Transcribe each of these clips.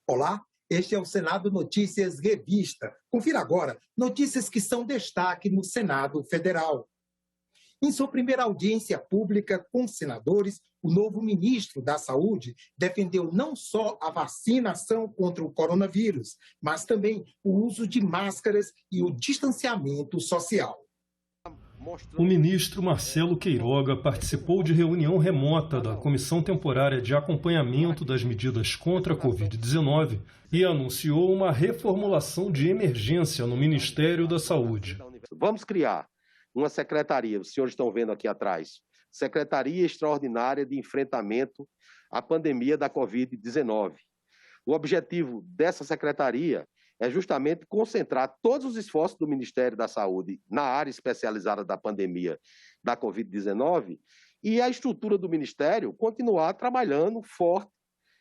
Olá, este é o Senado Notícias Revista. Confira agora notícias que são destaque no Senado Federal. Em sua primeira audiência pública com senadores, o novo ministro da Saúde defendeu não só a vacinação contra o coronavírus, mas também o uso de máscaras e o distanciamento social. O ministro Marcelo Queiroga participou de reunião remota da Comissão Temporária de Acompanhamento das Medidas contra a Covid-19 e anunciou uma reformulação de emergência no Ministério da Saúde. Vamos criar uma secretaria, os senhores estão vendo aqui atrás, Secretaria Extraordinária de Enfrentamento à Pandemia da Covid-19. O objetivo dessa secretaria é justamente concentrar todos os esforços do Ministério da Saúde na área especializada da pandemia da Covid-19 e a estrutura do Ministério continuar trabalhando forte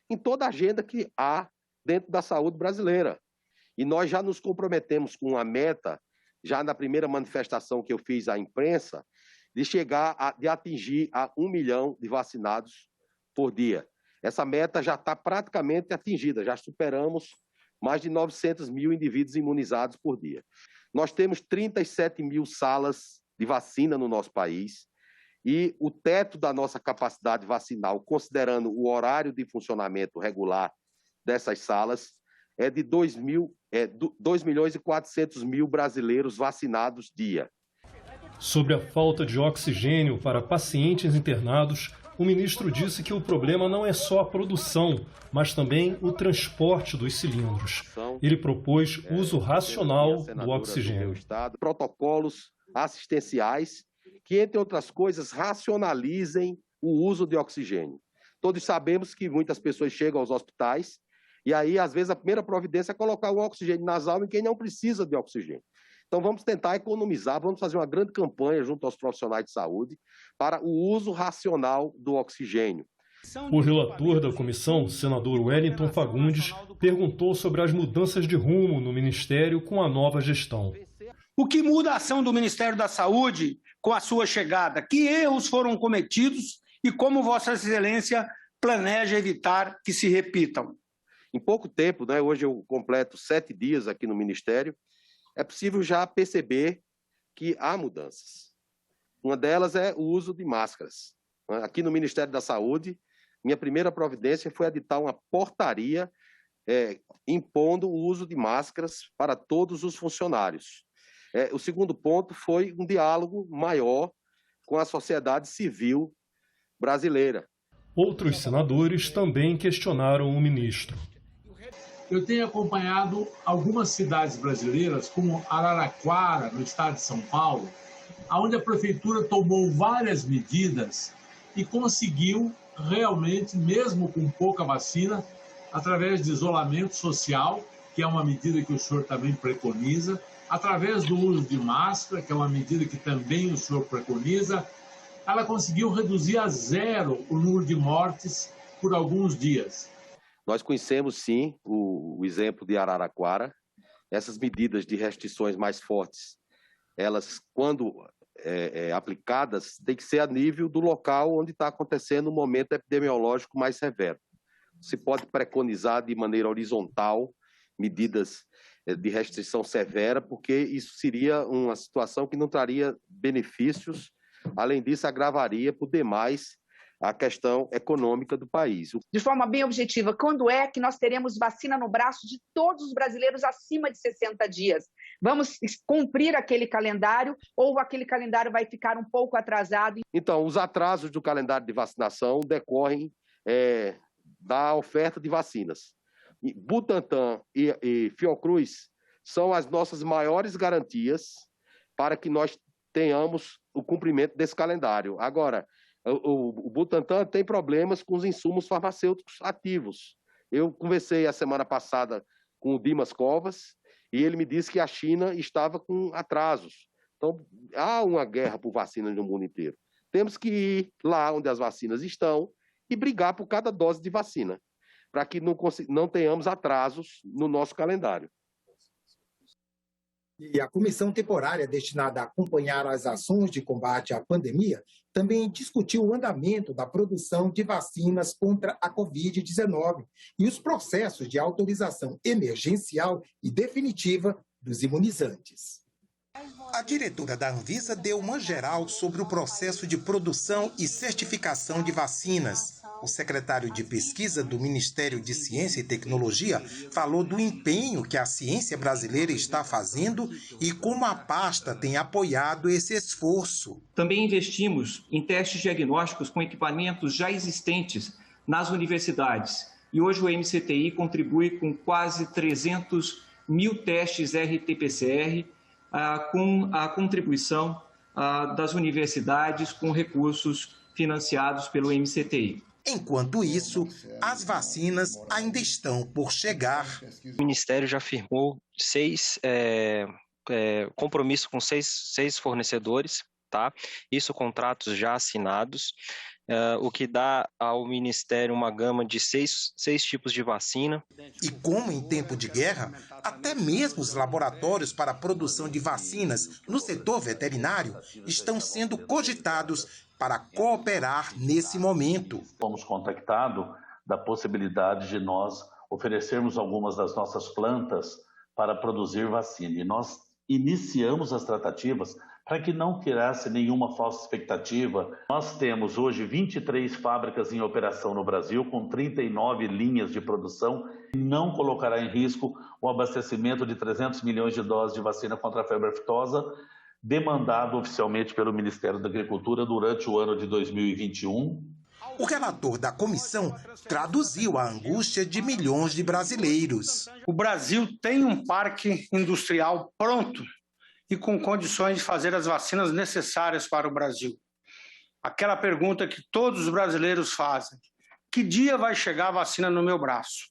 em toda a agenda que há dentro da saúde brasileira. E nós já nos comprometemos com a meta, já na primeira manifestação que eu fiz à imprensa, de atingir a 1 milhão de vacinados por dia. Essa meta já está praticamente atingida, já superamos mais de 900 mil indivíduos imunizados por dia. Nós temos 37 mil salas de vacina no nosso país e o teto da nossa capacidade vacinal, considerando o horário de funcionamento regular dessas salas, é de 2 milhões e 400 mil brasileiros vacinados dia. Sobre a falta de oxigênio para pacientes internados, o ministro disse que o problema não é só a produção, mas também o transporte dos cilindros. Ele propôs uso racional do oxigênio. Protocolos assistenciais que, entre outras coisas, racionalizem o uso de oxigênio. Todos sabemos que muitas pessoas chegam aos hospitais e aí, às vezes, a primeira providência é colocar um oxigênio nasal em quem não precisa de oxigênio. Então, vamos tentar economizar, vamos fazer uma grande campanha junto aos profissionais de saúde para o uso racional do oxigênio. O relator da comissão, senador Wellington Fagundes, perguntou sobre as mudanças de rumo no Ministério com a nova gestão. O que muda a ação do Ministério da Saúde com a sua chegada? Que erros foram cometidos e como Vossa Excelência planeja evitar que se repitam? Em pouco tempo, né, hoje eu completo 7 dias aqui no Ministério, é possível já perceber que há mudanças. Uma delas é o uso de máscaras. Aqui no Ministério da Saúde, minha primeira providência foi editar uma portaria impondo o uso de máscaras para todos os funcionários. O segundo ponto foi um diálogo maior com a sociedade civil brasileira. Outros senadores também questionaram o ministro. Eu tenho acompanhado algumas cidades brasileiras, como Araraquara, no estado de São Paulo, onde a prefeitura tomou várias medidas e conseguiu realmente, mesmo com pouca vacina, através de isolamento social, que é uma medida que o senhor também preconiza, através do uso de máscara, que é uma medida que também o senhor preconiza, ela conseguiu reduzir a 0 o número de mortes por alguns dias. Nós conhecemos, sim, o exemplo de Araraquara. Essas medidas de restrições mais fortes, elas, quando aplicadas, têm que ser a nível do local onde está acontecendo um momento epidemiológico mais severo. Se pode preconizar de maneira horizontal medidas de restrição severa, porque isso seria uma situação que não traria benefícios, além disso, agravaria por demais a questão econômica do país. De forma bem objetiva, quando é que nós teremos vacina no braço de todos os brasileiros acima de 60 dias? Vamos cumprir aquele calendário ou aquele calendário vai ficar um pouco atrasado? Então, os atrasos do calendário de vacinação decorrem da oferta de vacinas. Butantan e Fiocruz são as nossas maiores garantias para que nós tenhamos o cumprimento desse calendário. Agora, o Butantan tem problemas com os insumos farmacêuticos ativos. Eu conversei a semana passada com o Dimas Covas e ele me disse que a China estava com atrasos. Então, há uma guerra por vacinas no mundo inteiro. Temos que ir lá onde as vacinas estão e brigar por cada dose de vacina, para que não tenhamos atrasos no nosso calendário. E a comissão temporária destinada a acompanhar as ações de combate à pandemia também discutiu o andamento da produção de vacinas contra a Covid-19 e os processos de autorização emergencial e definitiva dos imunizantes. A diretora da Anvisa deu uma geral sobre o processo de produção e certificação de vacinas. O secretário de Pesquisa do Ministério de Ciência e Tecnologia falou do empenho que a ciência brasileira está fazendo e como a pasta tem apoiado esse esforço. Também investimos em testes diagnósticos com equipamentos já existentes nas universidades. E hoje o MCTI contribui com quase 300 mil testes RT-PCR, com a contribuição das universidades com recursos financiados pelo MCTI. Enquanto isso, as vacinas ainda estão por chegar. O Ministério já firmou compromisso com seis fornecedores, tá? Isso contratos já assinados, o que dá ao Ministério uma gama de seis tipos de vacina. E como em tempo de guerra, até mesmo os laboratórios para a produção de vacinas no setor veterinário estão sendo cogitados para cooperar nesse momento. Fomos contactados da possibilidade de nós oferecermos algumas das nossas plantas para produzir vacina. E nós iniciamos as tratativas para que não criasse nenhuma falsa expectativa. Nós temos hoje 23 fábricas em operação no Brasil, com 39 linhas de produção, e não colocará em risco o abastecimento de 300 milhões de doses de vacina contra a febre aftosa, demandado oficialmente pelo Ministério da Agricultura durante o ano de 2021. O relator da comissão traduziu a angústia de milhões de brasileiros. O Brasil tem um parque industrial pronto e com condições de fazer as vacinas necessárias para o Brasil. Aquela pergunta que todos os brasileiros fazem: que dia vai chegar a vacina no meu braço?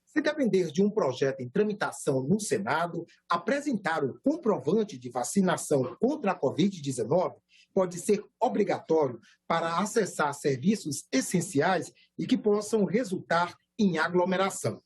Se depender de um projeto em tramitação no Senado, apresentar o comprovante de vacinação contra a Covid-19 pode ser obrigatório para acessar serviços essenciais e que possam resultar em aglomeração.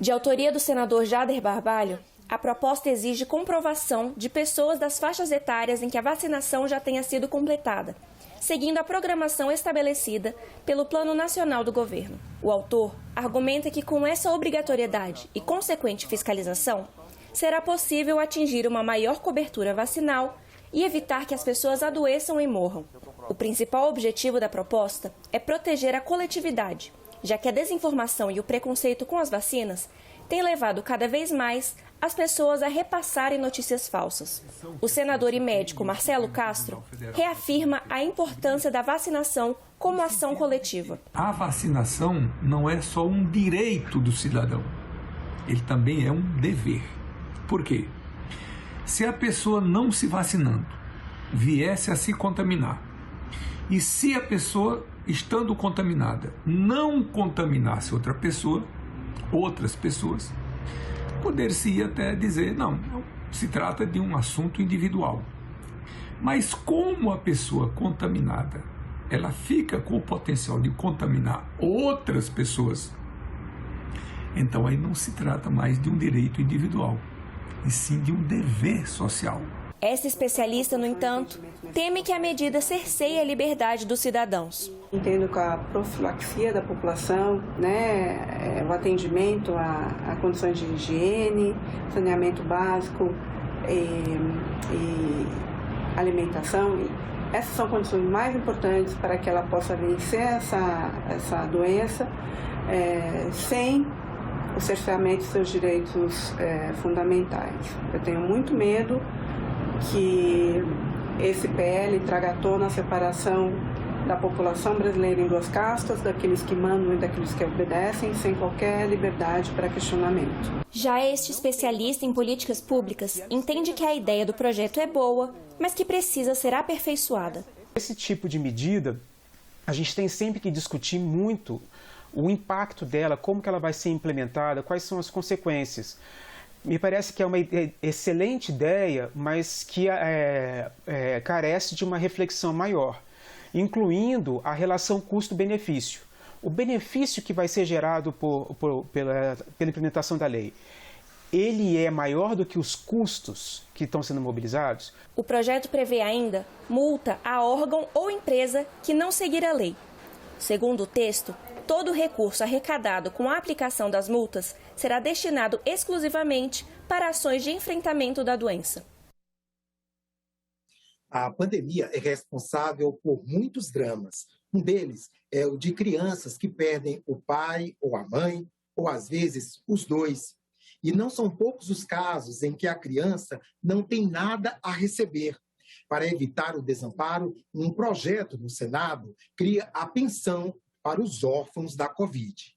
De autoria do senador Jader Barbalho, a proposta exige comprovação de pessoas das faixas etárias em que a vacinação já tenha sido completada, seguindo a programação estabelecida pelo Plano Nacional do Governo. O autor argumenta que com essa obrigatoriedade e consequente fiscalização, será possível atingir uma maior cobertura vacinal e evitar que as pessoas adoeçam e morram. O principal objetivo da proposta é proteger a coletividade, já que a desinformação e o preconceito com as vacinas têm levado cada vez mais as pessoas a repassarem notícias falsas. O senador e médico Marcelo Castro reafirma a importância da vacinação como ação coletiva. A vacinação não é só um direito do cidadão, ele também é um dever. Por quê? Se a pessoa não se vacinando viesse a se contaminar, e se a pessoa, estando contaminada, não contaminasse outras pessoas, poder-se até dizer, não, se trata de um assunto individual. Mas como a pessoa contaminada, ela fica com o potencial de contaminar outras pessoas, então aí não se trata mais de um direito individual, e sim de um dever social. Essa especialista, no entanto, teme que a medida cerceie a liberdade dos cidadãos. Entendo que a profilaxia da população, o atendimento a condições de higiene, saneamento básico e alimentação, essas são condições mais importantes para que ela possa vencer essa doença sem o cerceamento de seus direitos fundamentais. Eu tenho muito medo que esse PL traga à tona a separação da população brasileira em duas castas, daqueles que mandam e daqueles que obedecem, sem qualquer liberdade para questionamento. Já este especialista em políticas públicas entende que a ideia do projeto é boa, mas que precisa ser aperfeiçoada. Esse tipo de medida, a gente tem sempre que discutir muito o impacto dela, como que ela vai ser implementada, quais são as consequências. Me parece que é uma excelente ideia, mas que carece de uma reflexão maior, incluindo a relação custo-benefício. O benefício que vai ser gerado pela implementação da lei ele é maior do que os custos que estão sendo mobilizados? O projeto prevê ainda multa a órgão ou empresa que não seguir a lei. Segundo o texto, todo o recurso arrecadado com a aplicação das multas será destinado exclusivamente para ações de enfrentamento da doença. A pandemia é responsável por muitos dramas. Um deles é o de crianças que perdem o pai ou a mãe, ou às vezes os dois. E não são poucos os casos em que a criança não tem nada a receber. Para evitar o desamparo, um projeto no Senado cria a pensão para os órfãos da Covid.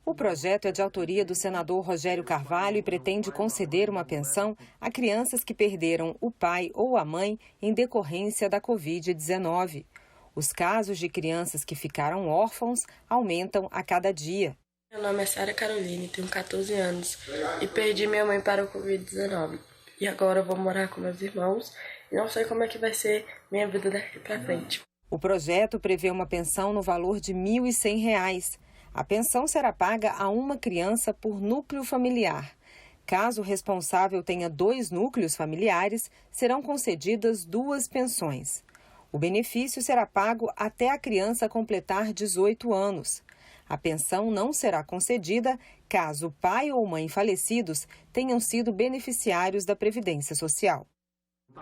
O projeto é de autoria do senador Rogério Carvalho e pretende conceder uma pensão a crianças que perderam o pai ou a mãe em decorrência da Covid-19. Os casos de crianças que ficaram órfãos aumentam a cada dia. Meu nome é Sara Caroline, tenho 14 anos e perdi minha mãe para o Covid-19. E agora eu vou morar com meus irmãos e não sei como é que vai ser minha vida daqui para frente. O projeto prevê uma pensão no valor de R$ 1.100. A pensão será paga a uma criança por núcleo familiar. Caso o responsável tenha 2 núcleos familiares, serão concedidas 2 pensões. O benefício será pago até a criança completar 18 anos. A pensão não será concedida caso o pai ou mãe falecidos tenham sido beneficiários da Previdência Social.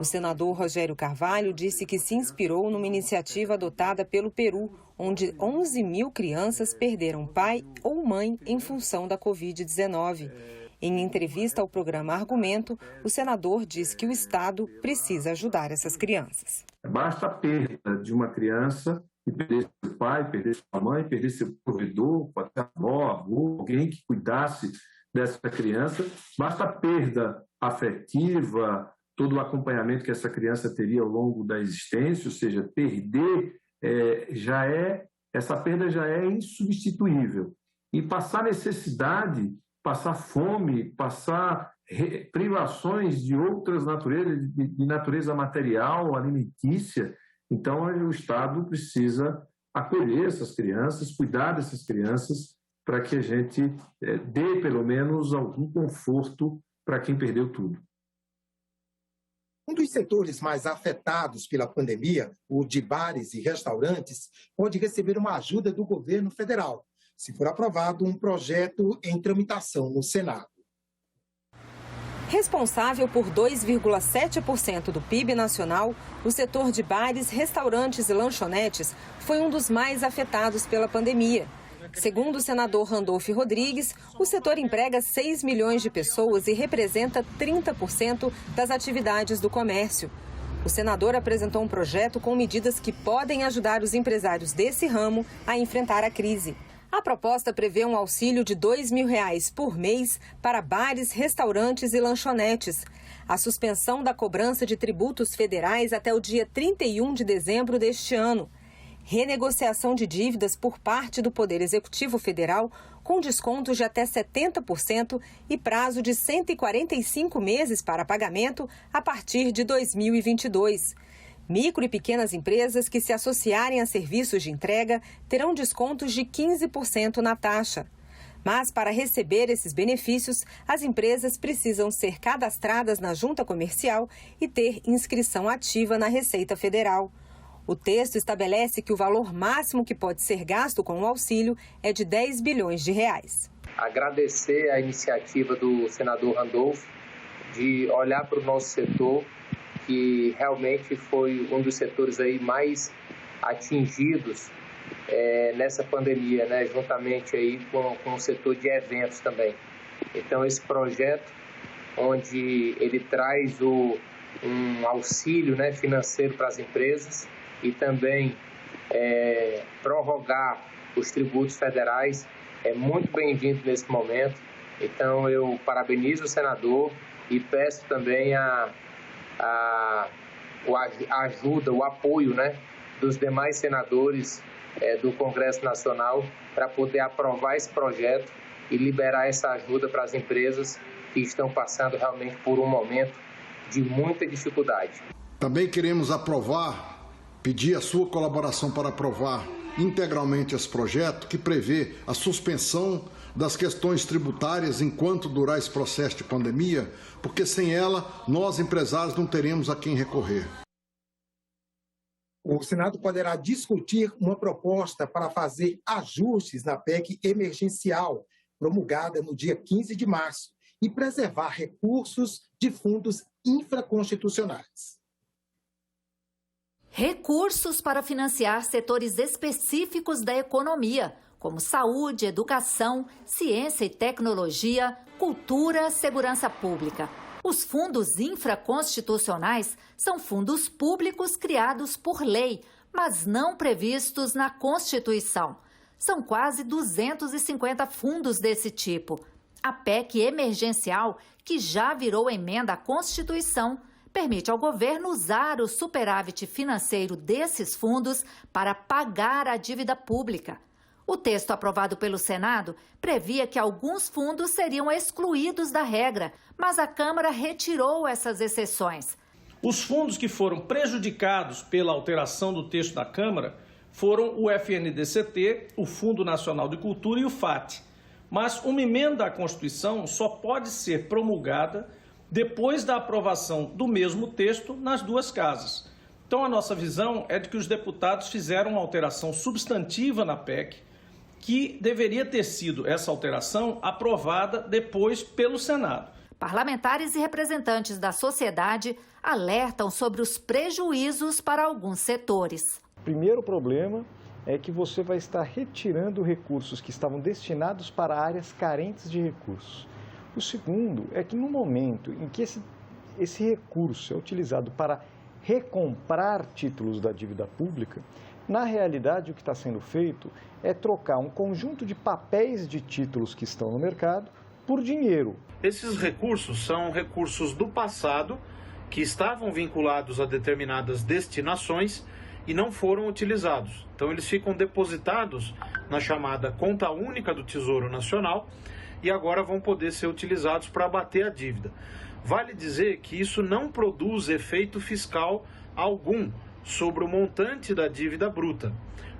O senador Rogério Carvalho disse que se inspirou numa iniciativa adotada pelo Peru, onde 11 mil crianças perderam pai ou mãe em função da Covid-19. Em entrevista ao programa Argumento, o senador diz que o Estado precisa ajudar essas crianças. Basta a perda de uma criança e perder seu pai, perder sua mãe, perder seu provedor, pode ser avó, avô, alguém que cuidasse dessa criança. Basta a perda afetiva, todo o acompanhamento que essa criança teria ao longo da existência, ou seja, perder essa perda já é insubstituível. E passar necessidade, passar fome, passar privações de outras naturezas, de natureza material, alimentícia. Então, o Estado precisa acolher essas crianças, cuidar dessas crianças, para que a gente dê, pelo menos, algum conforto para quem perdeu tudo. Um dos setores mais afetados pela pandemia, o de bares e restaurantes, pode receber uma ajuda do governo federal, se for aprovado um projeto em tramitação no Senado. Responsável por 2,7% do PIB nacional, o setor de bares, restaurantes e lanchonetes foi um dos mais afetados pela pandemia. Segundo o senador Randolph Rodrigues, o setor emprega 6 milhões de pessoas e representa 30% das atividades do comércio. O senador apresentou um projeto com medidas que podem ajudar os empresários desse ramo a enfrentar a crise. A proposta prevê um auxílio de R$ 2.000 por mês para bares, restaurantes e lanchonetes. A suspensão da cobrança de tributos federais até o dia 31 de dezembro deste ano. Renegociação de dívidas por parte do Poder Executivo Federal com descontos de até 70% e prazo de 145 meses para pagamento a partir de 2022. Micro e pequenas empresas que se associarem a serviços de entrega terão descontos de 15% na taxa. Mas para receber esses benefícios, as empresas precisam ser cadastradas na Junta Comercial e ter inscrição ativa na Receita Federal. O texto estabelece que o valor máximo que pode ser gasto com o auxílio é de R$ 10 bilhões. Agradecer a iniciativa do senador Randolph de olhar para o nosso setor, que realmente foi um dos setores aí mais atingidos nessa pandemia, né? Juntamente aí com o setor de eventos também. Então, esse projeto, onde ele traz um auxílio, né, financeiro para as empresas e também prorrogar os tributos federais, é muito bem-vindo nesse momento. Então, eu parabenizo o senador e peço também a ajuda, o apoio, né, dos demais senadores do Congresso Nacional para poder aprovar esse projeto e liberar essa ajuda para as empresas que estão passando realmente por um momento de muita dificuldade. Também queremos pedir a sua colaboração para aprovar integralmente esse projeto que prevê a suspensão das questões tributárias enquanto durar esse processo de pandemia, porque sem ela, nós empresários não teremos a quem recorrer. O Senado poderá discutir uma proposta para fazer ajustes na PEC emergencial, promulgada no dia 15 de março, e preservar recursos de fundos infraconstitucionais. Recursos para financiar setores específicos da economia, como saúde, educação, ciência e tecnologia, cultura, segurança pública. Os fundos infraconstitucionais são fundos públicos criados por lei, mas não previstos na Constituição. São quase 250 fundos desse tipo. A PEC emergencial, que já virou emenda à Constituição, permite ao governo usar o superávit financeiro desses fundos para pagar a dívida pública. O texto aprovado pelo Senado previa que alguns fundos seriam excluídos da regra, mas a Câmara retirou essas exceções. Os fundos que foram prejudicados pela alteração do texto da Câmara foram o FNDCT, o Fundo Nacional de Cultura e o FAT. Mas uma emenda à Constituição só pode ser promulgada depois da aprovação do mesmo texto nas duas casas. Então, a nossa visão é de que os deputados fizeram uma alteração substantiva na PEC, que deveria ter sido essa alteração aprovada depois pelo Senado. Parlamentares e representantes da sociedade alertam sobre os prejuízos para alguns setores. O primeiro problema é que você vai estar retirando recursos que estavam destinados para áreas carentes de recursos. O segundo é que no momento em que esse recurso é utilizado para recomprar títulos da dívida pública, na realidade o que está sendo feito é trocar um conjunto de papéis de títulos que estão no mercado por dinheiro. Esses recursos são recursos do passado que estavam vinculados a determinadas destinações e não foram utilizados. Então eles ficam depositados na chamada conta única do Tesouro Nacional e agora vão poder ser utilizados para abater a dívida. Vale dizer que isso não produz efeito fiscal algum sobre o montante da dívida bruta,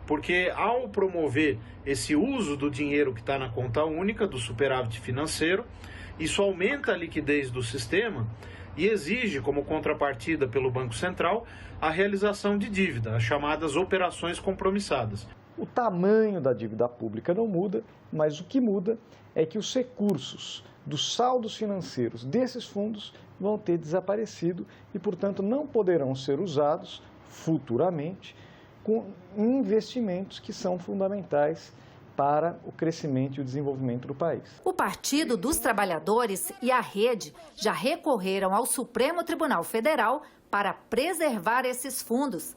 porque ao promover esse uso do dinheiro que está na conta única, do superávit financeiro, isso aumenta a liquidez do sistema e exige, como contrapartida pelo Banco Central, a realização de dívida, as chamadas operações compromissadas. O tamanho da dívida pública não muda, mas o que muda é que os recursos dos saldos financeiros desses fundos vão ter desaparecido e, portanto, não poderão ser usados futuramente com investimentos que são fundamentais para o crescimento e o desenvolvimento do país. O Partido dos Trabalhadores e a Rede já recorreram ao Supremo Tribunal Federal para preservar esses fundos.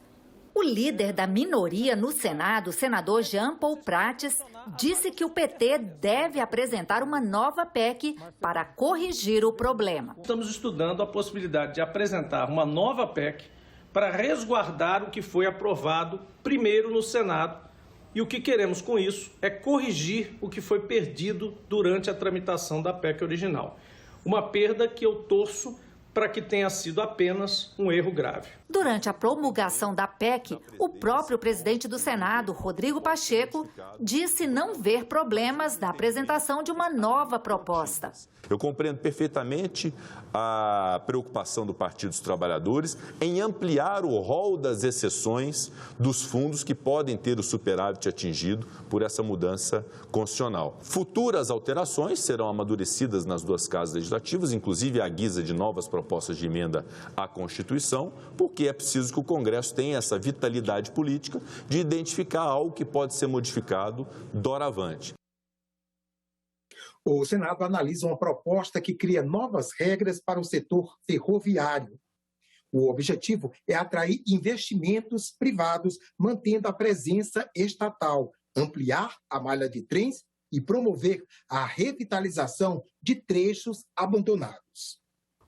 O líder da minoria no Senado, o senador Jean Paul Prates, disse que o PT deve apresentar uma nova PEC para corrigir o problema. Estamos estudando a possibilidade de apresentar uma nova PEC para resguardar o que foi aprovado primeiro no Senado. E o que queremos com isso é corrigir o que foi perdido durante a tramitação da PEC original. Uma perda que eu torço para que tenha sido apenas um erro grave. Durante a promulgação da PEC, o próprio presidente do Senado, Rodrigo Pacheco, disse não ver problemas na apresentação de uma nova proposta. Eu compreendo perfeitamente a preocupação do Partido dos Trabalhadores em ampliar o rol das exceções dos fundos que podem ter o superávit atingido por essa mudança constitucional. Futuras alterações serão amadurecidas nas duas casas legislativas, inclusive à guisa de novas propostas de emenda à Constituição, porque é preciso que o Congresso tenha essa vitalidade política de identificar algo que pode ser modificado doravante. O Senado analisa uma proposta que cria novas regras para o setor ferroviário. O objetivo é atrair investimentos privados, mantendo a presença estatal, ampliar a malha de trens e promover a revitalização de trechos abandonados.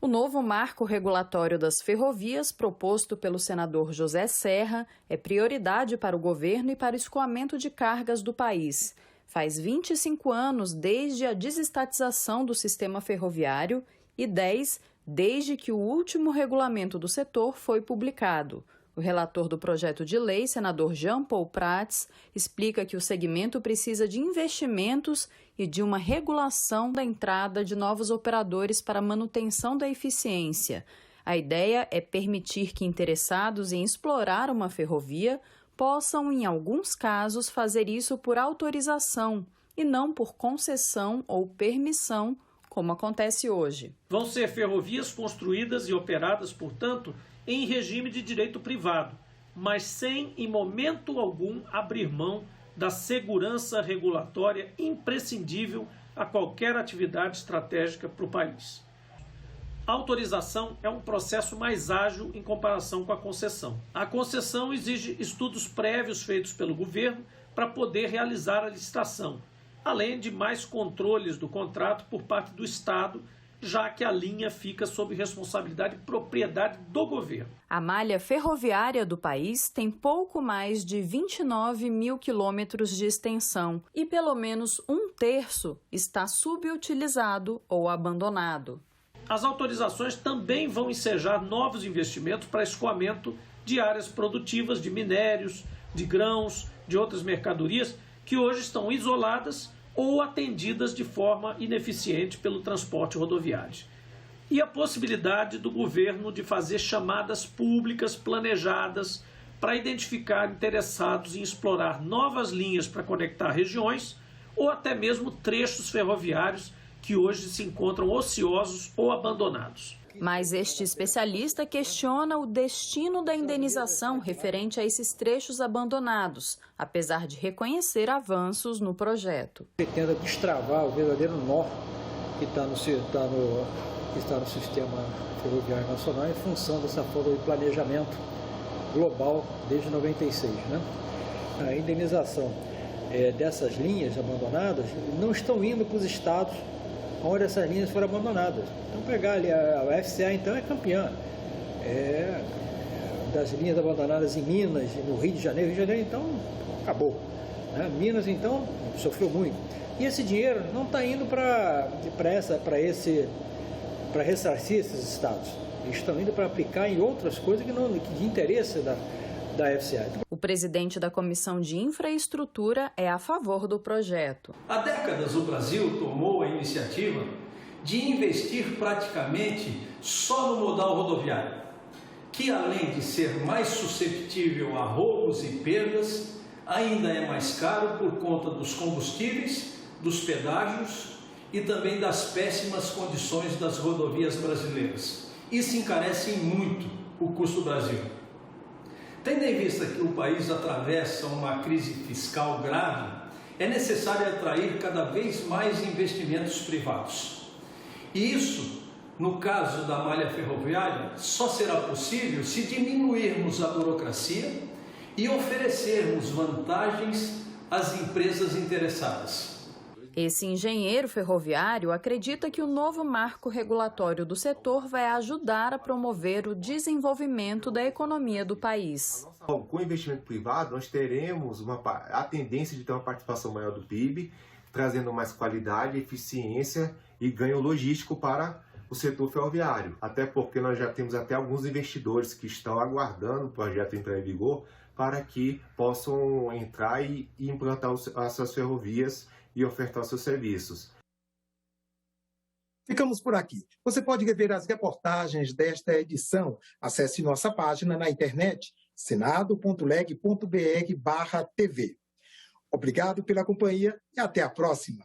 O novo marco regulatório das ferrovias, proposto pelo senador José Serra, é prioridade para o governo e para o escoamento de cargas do país. Faz 25 anos desde a desestatização do sistema ferroviário e 10 desde que o último regulamento do setor foi publicado. O relator do projeto de lei, senador Jean Paul Prats, explica que o segmento precisa de investimentos e de uma regulação da entrada de novos operadores para a manutenção da eficiência. A ideia é permitir que interessados em explorar uma ferrovia possam, em alguns casos, fazer isso por autorização e não por concessão ou permissão, como acontece hoje. Vão ser ferrovias construídas e operadas, portanto, em regime de direito privado, mas sem, em momento algum, abrir mão da segurança regulatória imprescindível a qualquer atividade estratégica para o país. A autorização é um processo mais ágil em comparação com a concessão. A concessão exige estudos prévios feitos pelo governo para poder realizar a licitação, além de mais controles do contrato por parte do Estado, já que a linha fica sob responsabilidade e propriedade do governo. A malha ferroviária do país tem pouco mais de 29 mil quilômetros de extensão e pelo menos 1/3 está subutilizado ou abandonado. As autorizações também vão ensejar novos investimentos para escoamento de áreas produtivas de minérios, de grãos, de outras mercadorias que hoje estão isoladas ou atendidas de forma ineficiente pelo transporte rodoviário. E a possibilidade do governo de fazer chamadas públicas planejadas para identificar interessados em explorar novas linhas para conectar regiões ou até mesmo trechos ferroviários que hoje se encontram ociosos ou abandonados. Mas este especialista questiona o destino da indenização referente a esses trechos abandonados, apesar de reconhecer avanços no projeto. Pretende destravar o verdadeiro nó que está no sistema ferroviário nacional em função dessa forma de planejamento global desde 96. A indenização dessas linhas abandonadas não estão indo para os estados onde essas linhas foram abandonadas. Então pegar ali a FCA então é campeã das linhas abandonadas em Minas, no Rio de Janeiro então acabou. Minas então sofreu muito. E esse dinheiro não está indo para ressarcir esses estados. Eles estão indo para aplicar em outras coisas que de interesse da FCA. O presidente da Comissão de Infraestrutura é a favor do projeto. Há décadas o Brasil tomou a iniciativa de investir praticamente só no modal rodoviário, que além de ser mais suscetível a roubos e perdas, ainda é mais caro por conta dos combustíveis, dos pedágios e também das péssimas condições das rodovias brasileiras. Isso encarece muito o custo do Brasil. Tendo em vista que o país atravessa uma crise fiscal grave, é necessário atrair cada vez mais investimentos privados. E isso, no caso da malha ferroviária, só será possível se diminuirmos a burocracia e oferecermos vantagens às empresas interessadas. Esse engenheiro ferroviário acredita que o novo marco regulatório do setor vai ajudar a promover o desenvolvimento da economia do país. Com o investimento privado, nós teremos a tendência de ter uma participação maior do PIB, trazendo mais qualidade, eficiência e ganho logístico para o setor ferroviário. Até porque nós já temos até alguns investidores que estão aguardando o projeto entrar em vigor para que possam entrar e implantar as suas ferrovias e ofertar seus serviços. Ficamos por aqui. Você pode rever as reportagens desta edição. Acesse nossa página na internet senado.leg.br/tv. Obrigado pela companhia e até a próxima.